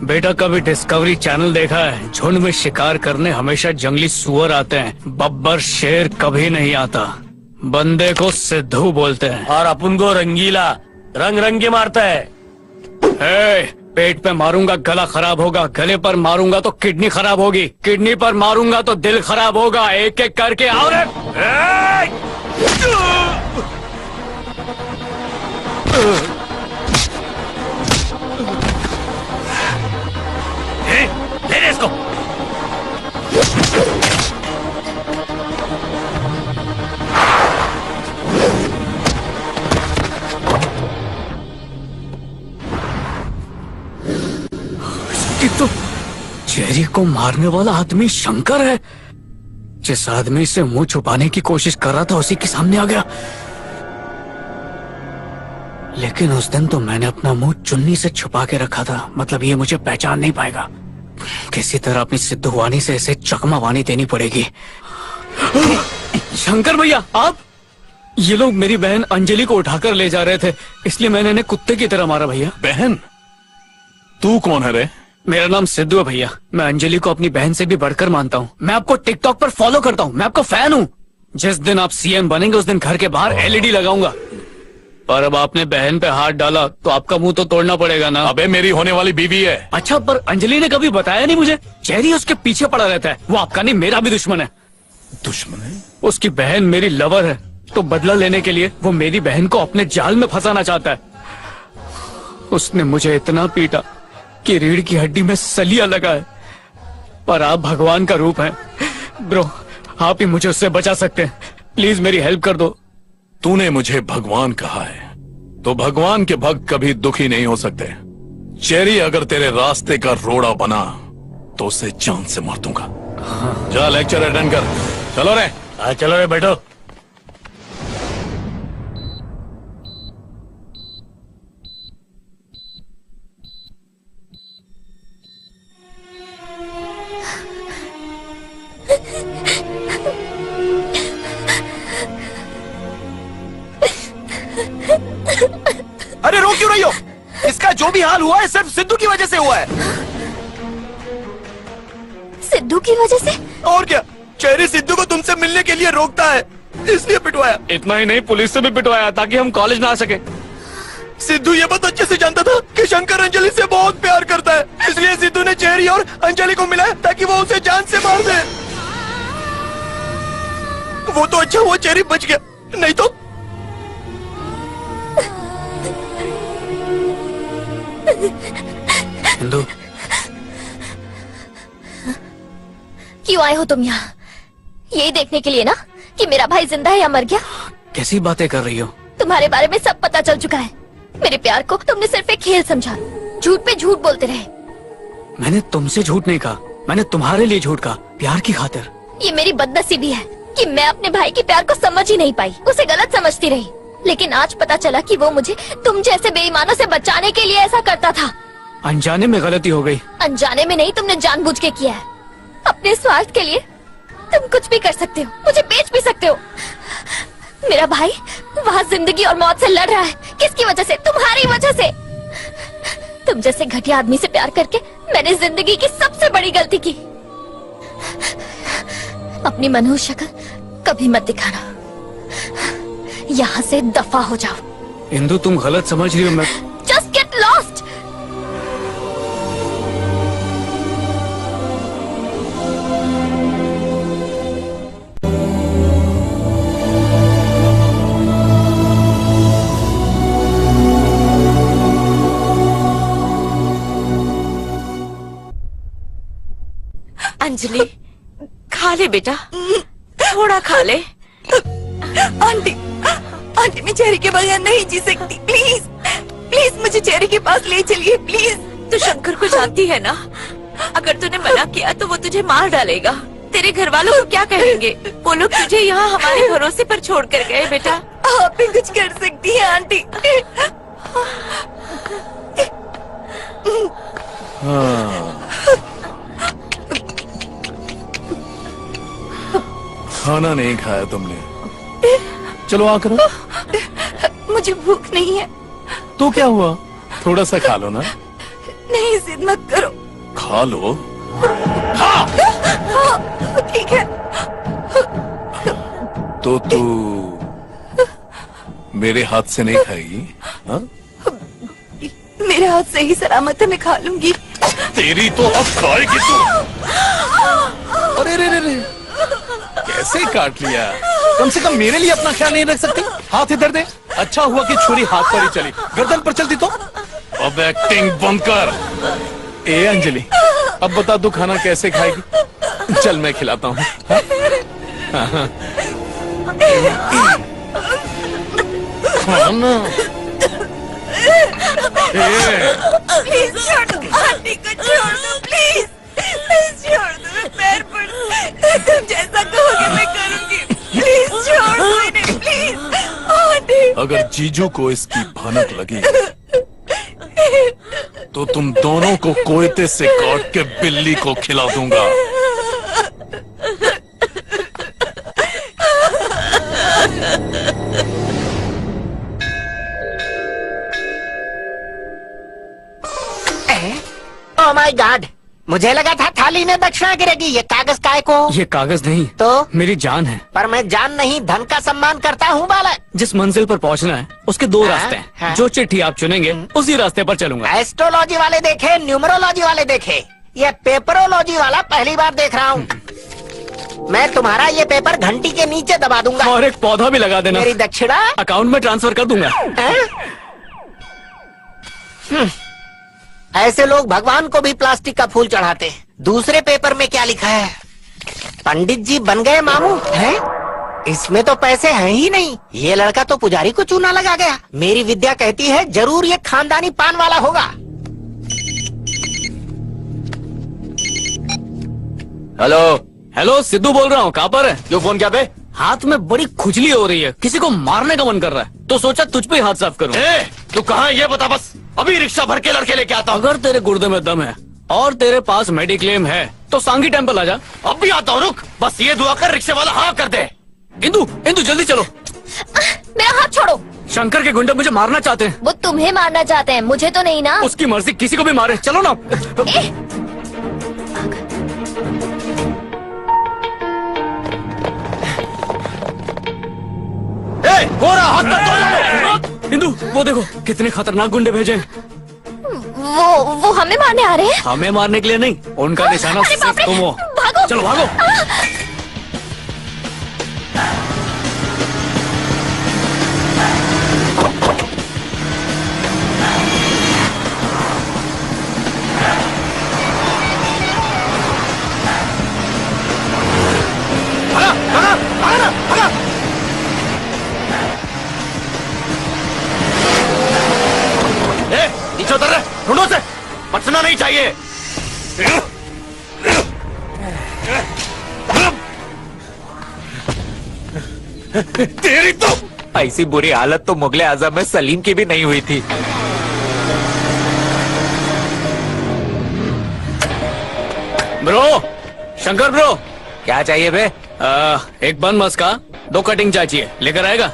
बेटा कभी discovery channel देखा है? झुंड में शिकार करने हमेशा जंगली सुअर आते हैं, बब्बर शेर कभी नहीं आता। बंदे को सिद्धू बोलते हैं और अपन को रंगीला, रंग रंग के मारता है। पेट पे मारूंगा गला खराब होगा, गले पर मारूंगा तो किडनी खराब होगी, किडनी पर मारूंगा तो दिल खराब होगा। एक एक करके आओ रे। ले ले इसको। तो चेरी को मारने वाला आदमी शंकर है। जिस आदमी से मुंह छुपाने की कोशिश कर रहा था उसी के सामने आ गया। लेकिन उस दिन तो मैंने अपना मुंह चुन्नी से छुपा के रखा था, मतलब ये मुझे पहचान नहीं पाएगा। किसी तरह अपनी सिद्धू वानी से इसे चकमा वानी देनी पड़ेगी। शंकर भैया आप? ये लोग मेरी बहन अंजलि को उठाकर ले जा रहे थे, इसलिए मैंने इन्हें कुत्ते की तरह मारा। भैया बहन? तू कौन है रे? मेरा नाम सिद्धू है भैया। मैं अंजलि को अपनी बहन से भी बढ़कर मानता हूँ। मैं आपको टिकटॉक पर फॉलो करता हूँ, मैं आपका फैन हूँ। जिस दिन आप सीएम बनेंगे उस दिन घर के बाहर एलईडी लगाऊंगा। पर अब आपने बहन पे हाथ डाला तो आपका मुंह तो तोड़ना पड़ेगा ना। अबे मेरी होने वाली बीवी है। अच्छा, पर अंजलि ने कभी बताया नहीं मुझे। चेरी उसके पीछे पड़ा रहता है, वो आपका नहीं मेरा भी दुश्मन है। दुश्मन है? उसकी बहन मेरी लवर है, तो बदला लेने के लिए वो मेरी बहन को अपने जाल में फंसाना चाहता है। उसने मुझे इतना पीटा कि रीढ़ की हड्डी में सलिया लगा है। पर आप भगवान का रूप हैं ब्रो, आप ही मुझे उससे बचा सकते हैं। प्लीज मेरी हेल्प कर दो। तूने मुझे भगवान कहा है तो भगवान के भक्त कभी दुखी नहीं हो सकते। चेरी अगर तेरे रास्ते का रोड़ा बना तो उसे जान से मार दूंगा। जा लेक्चर अटेंड कर। चलो रे। चलो रे, बैठो। अरे रो क्यों रही हो? इसका जो भी हाल हुआ है सिर्फ सिद्धू की वजह से हुआ है। सिद्धू की वजह से? और क्या, चेरी सिद्धू को तुमसे मिलने के लिए रोकता है, इसलिए पिटवाया। इतना ही नहीं, पुलिस से भी पिटवाया ताकि हम कॉलेज ना आ सके। सिद्धू ये बात अच्छे से जानता था कि शंकर अंजलि से बहुत प्यार करता है, इसलिए सिद्धू ने चेरी और अंजलि को मिलाया ताकि वो उसे जान से मार दे। वो तो अच्छा हुआ चेरी बच गया, नहीं तो। हिंदू, क्यों आए हो तुम यहाँ? यही देखने के लिए ना कि मेरा भाई जिंदा है या मर गया? कैसी बातें कर रही हो? तुम्हारे बारे में सब पता चल चुका है। मेरे प्यार को तुमने सिर्फ एक खेल समझा, झूठ पे झूठ बोलते रहे। मैंने तुमसे झूठ नहीं कहा, मैंने तुम्हारे लिए झूठ कहा, प्यार की खातिर। ये मेरी बदनसीबी है कि मैं अपने भाई के प्यार को समझ ही नहीं पाई, उसे गलत समझती रही। लेकिन आज पता चला कि वो मुझे तुम जैसे बेईमानों से बचाने के लिए ऐसा करता था। अनजाने में गलती हो गई। अनजाने में नहीं, तुमने जानबूझ के किया है। अपने स्वार्थ के लिए तुम कुछ भी कर सकते हो, मुझे बेच भी सकते हो। मेरा भाई वहाँ जिंदगी और मौत से लड़ रहा है। किसकी वजह से? तुम्हारी वजह से। तुम जैसे घटिया आदमी से प्यार करके मैंने जिंदगी की सबसे बड़ी गलती की। अपनी मनहूस शक्ल कभी मत दिखाना। यहाँ से दफा हो जाओ। इंदु, तुम गलत समझ रही हो। मैं जस्ट गेट लॉस्ट। अंजलि, खा ले बेटा, थोड़ा खा ले। आंटी, आंटी मैं चेरी के बगैर नहीं जी सकती। प्लीज प्लीज मुझे चेरी के पास ले चलिए प्लीज। तू शंकर को जानती है ना, अगर तूने मना किया तो वो तुझे मार डालेगा। तेरे घर वालों को क्या कहेंगे? वो लोग तुझे यहाँ हमारे भरोसे पर छोड़ कर गए बेटा। आप भी कुछ कर सकती है आंटी। खाना नहीं खाया तुमने? चलो आ करो। मुझे भूख नहीं है। तो क्या हुआ, थोड़ा सा खा लो ना। नहीं, जिद मत करो। खा लो। ठीक है। तो तू मेरे हाथ से नहीं खाएगी? हाँ? मेरे हाथ से ही सलामत है, मैं खा लूंगी। तेरी तो अब खाएगी तू। अरे रे रे रे, कैसे काट लिया? कम से कम मेरे लिए अपना ख्याल नहीं रख सकती? हाथ इधर दे। अच्छा हुआ कि छुरी हाथ पर ही चली, गर्दन पर चलती तो। अब एक्टिंग बंद कर। ए अंजलि, अब बता तू खाना कैसे खाएगी? चल मैं खिलाता हूँ। खाना। प्लीज छोड़ दो, आंटी को छोड़ दो, प्लीज प्लीज छोड़ दो, मैं पैर पड़, तुम जैसा कहोगे मैं करूंगी, प्लीज छोड़ दो इन्हें, प्लीज आंटी। अगर जीजू को इसकी भनक लगी तो तुम दोनों को कोयते से काट के बिल्ली को खिला दूंगा। ओह माय गॉड, मुझे लगा था थाली में दक्षिणा गिरेगी। ये कागज काय को? ये कागज नहीं तो मेरी जान है। पर मैं जान नहीं, धन का सम्मान करता हूँ बालक। जिस मंजिल पर पहुंचना है उसके दो हाँ, रास्ते हैं। हाँ। जो चिट्ठी आप चुनेंगे उसी रास्ते पर चलूंगा। एस्ट्रोलॉजी वाले देखे, न्यूमरोलॉजी वाले देखे, ये पेपरोलॉजी वाला पहली बार देख रहा हूँ। मैं तुम्हारा ये पेपर घंटी के नीचे दबा दूंगा और एक पौधा भी लगा देना। मेरी दक्षिणा अकाउंट में ट्रांसफर कर दूंगा। ऐसे लोग भगवान को भी प्लास्टिक का फूल चढ़ाते हैं। दूसरे पेपर में क्या लिखा है? पंडित जी बन गए मामू हैं? इसमें तो पैसे हैं ही नहीं। ये लड़का तो पुजारी को चूना लगा गया। मेरी विद्या कहती है जरूर ये खानदानी पान वाला होगा। हेलो हेलो, सिद्धू बोल रहा हूँ। कहाँ पर है? क्यों फोन क्या पे? हाथ में बड़ी खुजली हो रही है, किसी को मारने का मन कर रहा है, तो सोचा तुझ पे ही हाथ साफ करूं। तू कहाँ है ये बता बस। अभी रिक्शा भर के लड़के लेके आता हूँ। अगर तेरे गुर्दे में दम है और तेरे पास मेडिक्लेम है तो सांगी टेम्पल आ जा। अब भी आता हूँ, रुक। बस ये दुआ कर रिक्शे वाला हाँ कर दे। इंदु, इंदु जल्दी चलो। मेरा हाथ छोड़ो। शंकर के गुंडे मुझे मारना चाहते हैं। वो तुम्हें मारना चाहते हैं, मुझे तो नहीं ना। उसकी मर्जी, किसी को भी मारे। चलो ना। गोरा हाथ मत इंदु, वो देखो कितने खतरनाक गुंडे भेजे हैं। वो हमें मारने आ रहे हैं। हमें मारने के लिए नहीं, उनका निशाना अरे बाप सिर्फ रे, तुम हो। भागो। चलो भागो। नीचे उतर रहे, ढूंढो से। बचना नहीं चाहिए। तेरी तो ऐसी बुरी हालत तो मुगले आजम में सलीम की भी नहीं हुई थी। ब्रो, शंकर ब्रो, क्या चाहिए बे? एक बन मस्का, 2 कटिंग चाहिए, लेकर आएगा?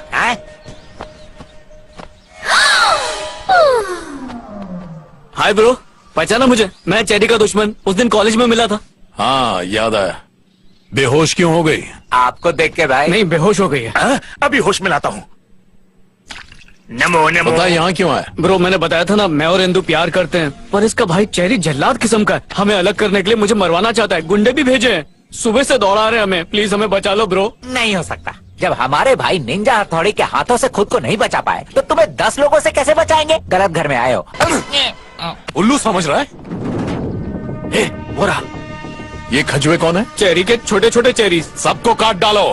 हाय ब्रो, पहचाना मुझे? मैं चेरी का दुश्मन, उस दिन कॉलेज में मिला था। हाँ याद आया। बेहोश क्यों हो गई? आपको देख के भाई। नहीं, बेहोश हो गई है। अभी होश में लाता हूँ। नमो नमो। पता यहाँ क्यों आया? ब्रो, मैंने बताया था ना, मैं और इंदु प्यार करते हैं, पर इसका भाई चेरी जल्लाद किस्म का है। हमें अलग करने के लिए मुझे मरवाना चाहता है। गुंडे भी भेजे हैं, सुबह से दौड़ा रहे हैं हमें। प्लीज हमें बचा लो ब्रो। नहीं हो सकता। जब हमारे भाई निंजा हथौड़ी के हाथों से खुद को नहीं बचा पाए तो तुम्हें 10 लोगों से कैसे बचाएंगे? गलत घर में आए हो। उल्लू समझ रहा है? गोरा, ये खजुए कौन है? चेरी के छोटे छोटे चेरी। सबको काट डालो।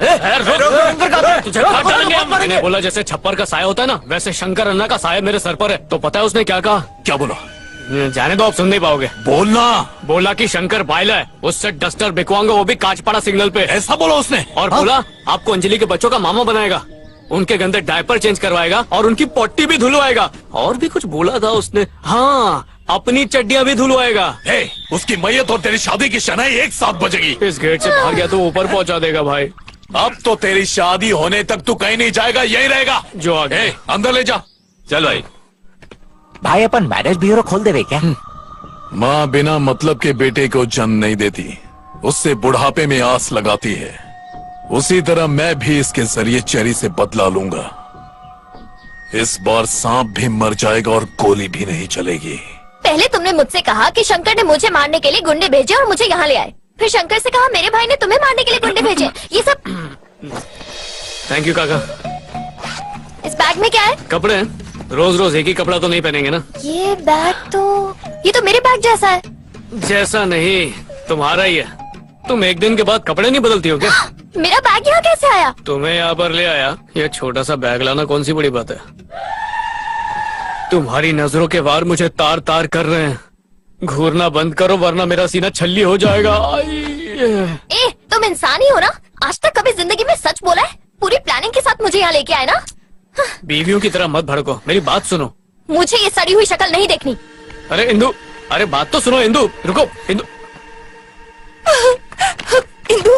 तुझे काट डालेंगे हम। मैंने बोला जैसे छप्पर का साया होता है ना, वैसे शंकर अन्ना का साया मेरे सर पर है। तो पता है उसने क्या कहा? क्या बोला? जाने दो, आप सुन नहीं पाओगे। बोलना। बोला कि शंकर बायला है, उससे डस्टर बिकवाऊंगा, वो भी कांचपाड़ा सिग्नल पे। ऐसा बोला उसने? और बोला आपको अंजलि के बच्चों का मामा बनाएगा, उनके गंदे डायपर चेंज करवाएगा और उनकी पट्टी भी धुलवाएगा। और भी कुछ बोला था उसने। हाँ, अपनी चड्डियां भी धुलवाएगा। उसकी मैयत और तेरी शादी की शनाई एक साथ बजेगी। इस गेट से बाहर गया तो ऊपर पहुंचा देगा भाई। अब तो तेरी शादी होने तक तू कहीं नहीं जाएगा, यही रहेगा। जो आगे अंदर ले जा। चल भाई। भाई अपन मैरिज ब्यूरो खोल देवे क्या? माँ बिना मतलब के बेटे को जन्म नहीं देती, उससे बुढ़ापे में आस लगाती है। उसी तरह मैं भी इसके जरिए चेरी से बदला लूंगा। इस बार सांप भी मर जाएगा और गोली भी नहीं चलेगी। पहले तुमने मुझसे कहा कि शंकर ने मुझे मारने के लिए गुंडे भेजे और मुझे यहाँ ले आए। फिर शंकर से कहा मेरे भाई ने तुम्हें मारने के लिए गुंडे भेजे। ये सब थैंक यू काका। इस बैग में क्या है? कपड़े हैं। रोज रोज एक ही कपड़ा तो नहीं पहनेंगे ना। ये तो मेरे बैग जैसा है। जैसा नहीं, तुम्हारा ही है। तुम एक दिन के बाद कपड़े नहीं बदलती हो क्या? मेरा बैग यहाँ कैसे आया? तुम्हें यहाँ पर ले आया। ये छोटा सा बैग लाना कौन सी बड़ी बात है? तुम्हारी नजरों के वार मुझे तार तार कर रहे हैं। घूरना बंद करो वरना मेरा सीना छल्ली हो जाएगा। तुम इंसान ही हो ना? आज तक कभी जिंदगी में सच बोला है? पूरी प्लानिंग के साथ मुझे यहाँ लेके आए ना? बीवियों की तरह मत भड़को, मेरी बात सुनो। मुझे ये सड़ी हुई शक्ल नहीं देखनी। अरे इंदु, अरे बात तो सुनो। इंदु रुको। इंदु इंदु,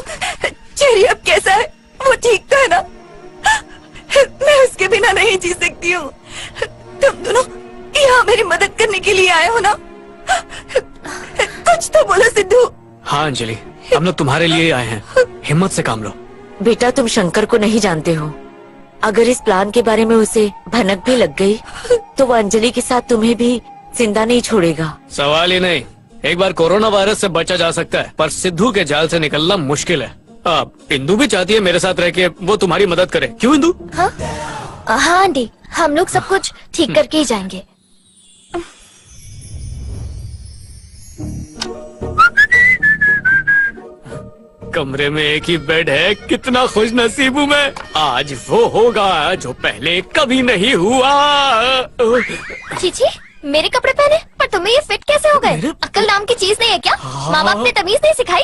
चेरी अब कैसा है? वो ठीक तो है ना? मैं उसके बिना नहीं जी सकती हूँ। तुम दोनों यहाँ मेरी मदद करने के लिए आए हो ना? कुछ तो बोलो सिद्धू। हाँ अंजलि, हम लोग तुम्हारे लिए आए हैं। हिम्मत से काम लो। बेटा तुम शंकर को नहीं जानते हो। अगर इस प्लान के बारे में उसे भनक भी लग गई तो वो अंजलि के साथ तुम्हें भी जिंदा नहीं छोड़ेगा। सवाल ही नहीं। एक बार कोरोना वायरस से बचा जा सकता है, पर सिद्धू के जाल से निकलना मुश्किल है। अब इंदु भी चाहती है मेरे साथ रह के वो तुम्हारी मदद करे। क्यों इंदु? हाँ आंटी, हम लोग सब कुछ ठीक करके ही जाएंगे। कमरे में एक ही बेड है। कितना खुश नसीब हूँ मैं। आज वो होगा जो पहले कभी नहीं हुआ। चीची, मेरे कपड़े पहने पर तुम्हें ये फिट कैसे हो गए? अक्ल नाम की चीज नहीं है क्या? माँ बाप ने तमीज नहीं सिखाई?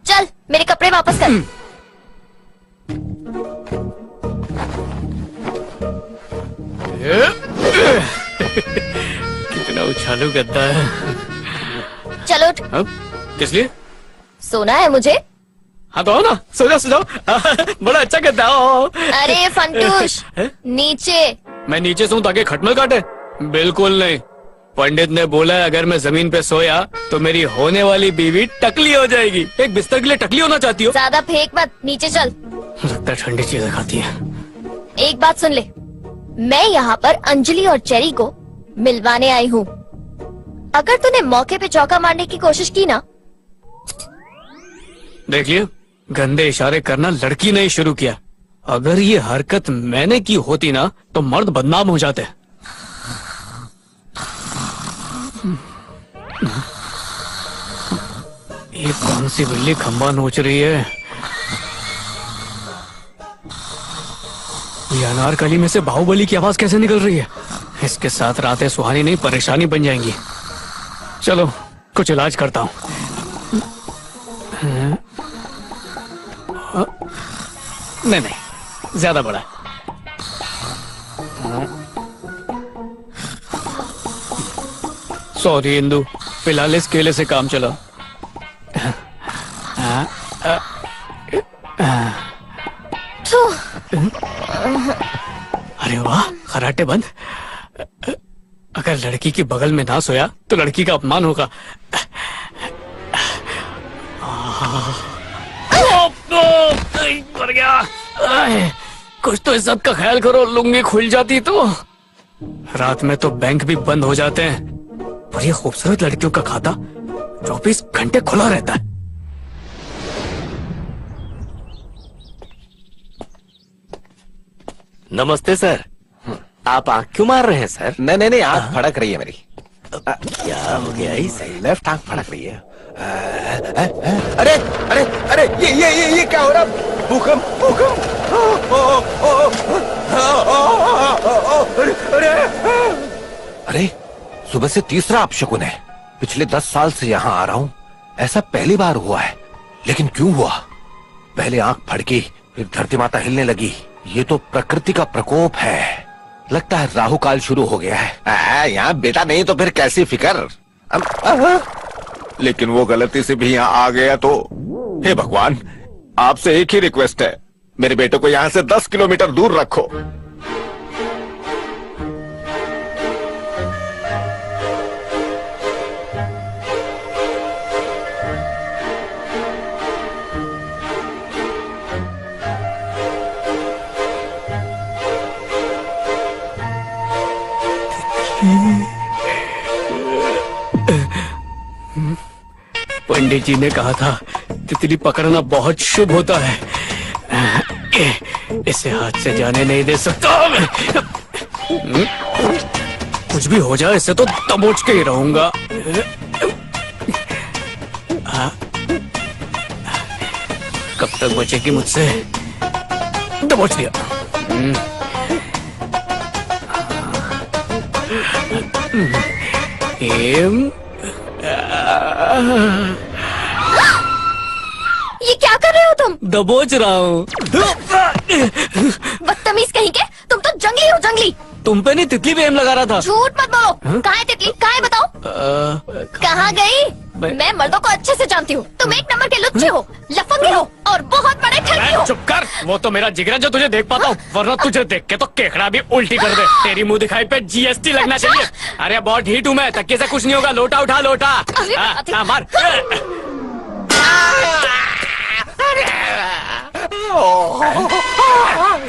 चल मेरे कपड़े वापस कर। कितना उछालू गद्दा है। चलो उठ। किस लिए? सोना है मुझे। हाँ तो हो ना, सो जाओ। बड़ा अच्छा गद्दा हो। अरे फंटूश, नीचे। मैं नीचे सोऊं ताकि खटमल काटे? बिल्कुल नहीं। पंडित ने बोला है अगर मैं जमीन पे सोया तो मेरी होने वाली बीवी टकली हो जाएगी। एक बिस्तर के लिए टकली होना चाहती हो? ज्यादा फेंक मत, नीचे चल। लगता है ठंडी चीजें खाती है। एक बात सुन ले, मैं यहाँ पर अंजलि और चेरी को मिलवाने आई हूँ। अगर तूने मौके पे चौका मारने की कोशिश की ना। देख लिया, गंदे इशारे करना लड़की ने ही शुरू किया। अगर ये हरकत मैंने की होती ना तो मर्द बदनाम हो जाते। ये कौन सी बिल्ली खंबा नोच रही है? ये अनारकली में से बाहुबली की आवाज कैसे निकल रही है? इसके साथ रातें सुहानी नहीं परेशानी बन जाएंगी। चलो कुछ इलाज करता हूँ। नहीं, ज्यादा बड़ा है। सॉरी इंदु, फिलहाल इस केले से काम चला। अरे वाह, खराटे बंद। अगर लड़की की बगल में ना सोया तो लड़की का अपमान होगा। मर गया। कुछ तो इज्जत का ख्याल करो, लुंगी खुल जाती तो। रात में तो बैंक भी बंद हो जाते हैं, पर ये खूबसूरत लड़कियों का खाता 24 घंटे खुला रहता है। नमस्ते सर। आप आंख क्यों मार रहे हैं सर? नहीं, आंख फड़क रही है मेरी। क्या हो गया? इसे लेफ्ट आंख फड़क रही है। अरे अरे अरे ये क्या हो रहा? भूकंप भूकंप। अरे सुबह से तीसरा अपशकुन है। पिछले 10 साल से यहाँ आ रहा हूँ, ऐसा पहली बार हुआ है। लेकिन क्यों हुआ? पहले आंख फड़की, फिर धरती माता हिलने लगी। ये तो प्रकृति का प्रकोप है। लगता है राहु काल शुरू हो गया है। यहाँ बेटा नहीं तो फिर कैसी फिक्र। लेकिन वो गलती से भी यहाँ आ गया तो हे भगवान, आपसे एक ही रिक्वेस्ट है, मेरे बेटे को यहाँ से 10 किलोमीटर दूर रखो। पंडित जी ने कहा था तितली पकड़ना बहुत शुभ होता है। इसे हाथ से जाने नहीं दे सकता। कुछ भी हो जाए इससे तो दबोच के ही रहूंगा। कब तक बचेगी मुझसे? दबोच दिया। ये क्या कर रहे हो तुम? दबोच रहा हूँ। बदतमीज कहीं के, तुम तो जंगली हो जंगली। तुम पे नहीं तितली पे एम लगा रहा था। झूठ मत बोलो। कहाँ है तितली? कहाँ है बताओ। कहाँ गई? मैं मर्दों को अच्छे से जानती हूँ। तुम एक नंबर के लुच्चे हो, लफंगे हो और बहुत बड़े ठगी हो। चुप कर, वो तो मेरा जिगरा जो तुझे देख पाता हूँ, वरना तुझे देख के तो केकड़ा भी उल्टी कर दे। तेरी मुंह दिखाई पे जीएसटी लगना चाहिए। अरे बहुत हीट हूँ मैं, तकिए से कुछ नहीं होगा। लोटा उठा लोटा। मार।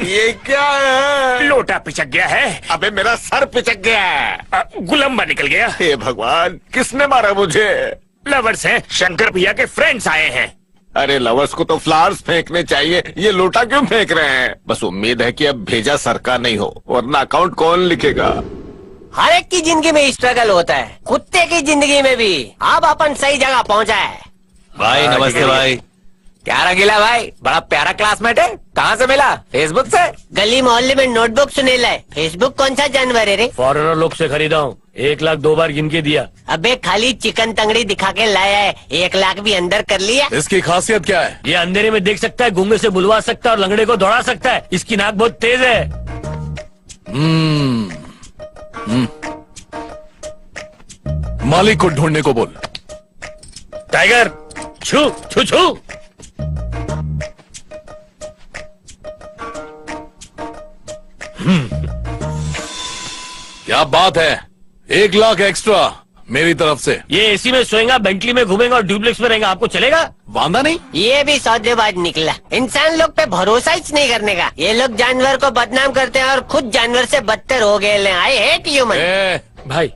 ये क्या है? लोटा पिचक गया है। अबे मेरा सर पिचक गया है। गुलम्बा निकल गया। हे भगवान, किसने मारा मुझे? लवर्स हैं, शंकर भैया के फ्रेंड्स आए हैं। अरे लवर्स को तो फ्लावर्स फेंकने चाहिए, ये लोटा क्यों फेंक रहे हैं? बस उम्मीद है कि अब भेजा सर का नहीं हो, वरना अकाउंट कौन लिखेगा? हर एक की जिंदगी में स्ट्रगल होता है, कुत्ते की जिंदगी में भी। अब अपन सही जगह पहुंचा है। भाई नमस्ते भाई। क्या रंगीला भाई, बड़ा प्यारा क्लासमेट है। कहाँ से मिला? फेसबुक से? गली मोहल्ले में नोटबुक सुने लाए। फेसबुक कौन सा जानवर है रे? फॉरेनर लोग से खरीदा हूँ, 1 लाख 2 बार गिन के दिया। अबे खाली चिकन तंगड़ी दिखा के लाया है, 1 लाख भी अंदर कर लिया। इसकी खासियत क्या है? ये अंधेरे में देख सकता है, गूंगे से बुलवा सकता है और लंगड़े को दौड़ा सकता है। इसकी नाक बहुत तेज है। मालिक को ढूंढने को बोल। टाइगर, छू छू छू। क्या बात है, 1 लाख एक्स्ट्रा मेरी तरफ से। ये एसी में सोएगा, बेंटली में घूमेगा और ड्यूप्लेक्स में रहेगा, आपको चलेगा? वांदा नहीं? ये भी सौदेबाज निकला। इंसान लोग पे भरोसा ही नहीं करने का। ये लोग जानवर को बदनाम करते हैं और खुद जानवर से बदतर हो गए। I hate human. भाई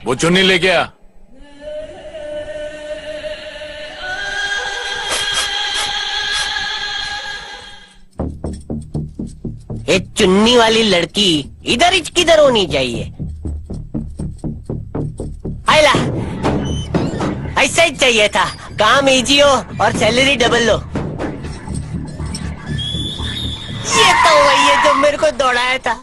वो चुन्नी लेके आ। एक चुन्नी वाली लड़की इधर ही किधर होनी चाहिए? आइला, ऐसा ही चाहिए था। काम इजी हो और सैलरी डबल लो। ये तो वही है जो मेरे को दौड़ाया था।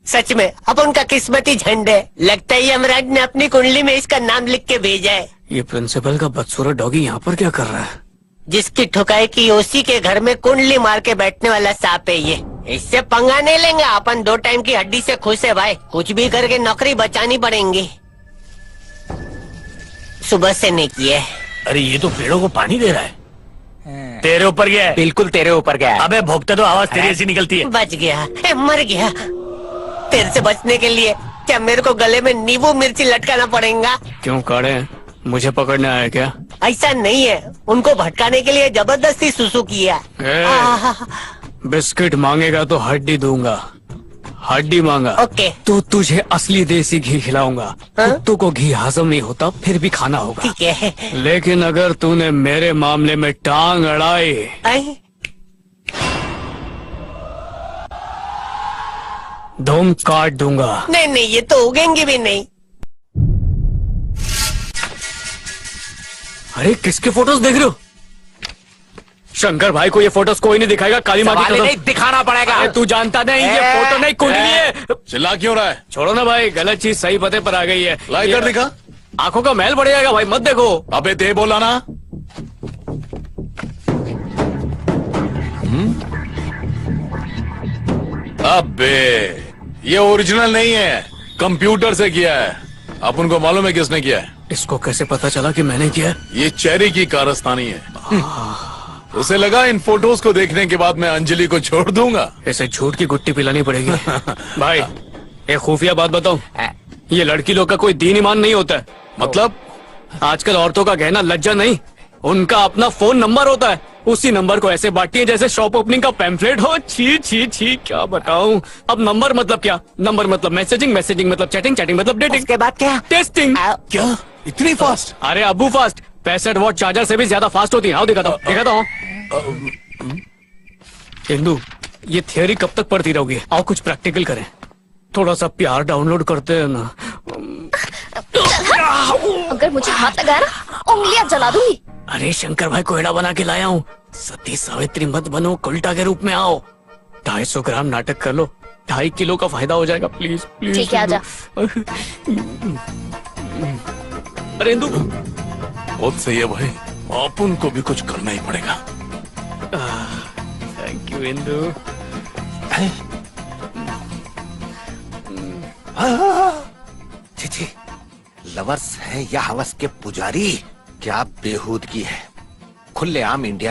सच में अब उनका किस्मती झंडे। लगता है यमराज ने अपनी कुंडली में इसका नाम लिख के भेजा है। ये प्रिंसिपल का बदसूरत डॉगी यहाँ पर क्या कर रहा है? जिसकी ठुकाई की उसी के घर में कुंडली मार के बैठने वाला सांप है ये। इससे पंगा नहीं लेंगे अपन। 2 टाइम की हड्डी से खुश है भाई। कुछ भी करके नौकरी बचानी पड़ेगी। सुबह से नहीं किए। अरे ये तो पेड़ों को पानी दे रहा है। तेरे ऊपर गया है। बिल्कुल तेरे ऊपर गया है। अबे भोंकते तो आवाज तेरी ऐसी निकलती है। बच गया, मर गया। तेरे से बचने के लिए क्या मेरे को गले में नींबू मिर्ची लटकाना पड़ेगा? क्यों काढ़े, मुझे पकड़ने आया क्या? ऐसा नहीं है, उनको भटकाने के लिए जबरदस्ती सुसु किया। बिस्किट मांगेगा तो हड्डी दूंगा। हड्डी मांगा ओके। तो तुझे असली देसी घी खिलाऊंगा। कुत्तों को घी हजम नहीं होता, फिर भी खाना होगा। ठीक है। लेकिन अगर तूने मेरे मामले में टांग अड़ाई धूम काट दूंगा। नहीं नहीं, ये तो उगेंगे भी नहीं। अरे किसके फोटोज देख रहे हो? शंकर भाई को ये फोटोज कोई नहीं दिखाएगा। काली माँ की कसम नहीं दिखाना पड़ेगा। अरे तू जानता नहीं, ये फोटो नहीं कुंडली है। चिल्ला क्यों रहा है? छोड़ो ना भाई, गलत चीज सही पते पर आ गई है। लाइटर दिखा। आंखों का मैल बढ़ जाएगा भाई, मत देखो। अबे दे बोला ना। अबे ये ओरिजिनल नहीं है, कंप्यूटर से किया है। अपन को मालूम है किसने किया है? इसको कैसे पता चला कि मैंने किया? ये चेरी की कारस्तानी है। उसे लगा इन फोटोज को देखने के बाद मैं अंजलि को छोड़ दूंगा। ऐसे झूठ की गुट्टी पिलानी पड़ेगी। भाई एक खुफिया बात बताऊं, ये लड़की लोग का कोई दीन ईमान नहीं होता है। मतलब आजकल औरतों का गहना लज्जा नहीं, उनका अपना फोन नंबर होता है। उसी नंबर को ऐसे बांटती है जैसे शॉप ओपनिंग का पैम्फलेट हो। छी छी छी, क्या बताऊं। अब नंबर मतलब क्या? नंबर मतलब मैसेजिंग, मैसेजिंग मतलब चैटिंग, चैटिंग मतलब डेटिंग। उसके बाद क्या? टेस्टिंग। क्या इतनी फास्ट? अरे अबू फास्ट। 65 वॉट चार्जर से भी ज्यादा फास्ट होती है। आओ दिखाता हूँ। इंदु, ये थियोरी कब तक पढ़ती रहोगी? आओ कुछ प्रैक्टिकल करें। थोड़ा सा प्यार डाउनलोड करते हैं ना। अगर मुझे हाथ लगाया ना, उंगलियां जला दूंगी। अरे शंकर भाई कोयला बना के लाया हूँ। सती सावित्री मत बनो, उल्टा के रूप में आओ। 250 ग्राम नाटक कर लो, 2.5 किलो का फायदा हो जाएगा। Please please. ठीक है, आजा। अरे इंदु, बहुत सही है भाई, अपन को भी कुछ करना ही पड़ेगा। Thank you Indu. छी, लवर्स है या हवस के पुजारी, क्या बेहूदगी है। खुलेआम इंडिया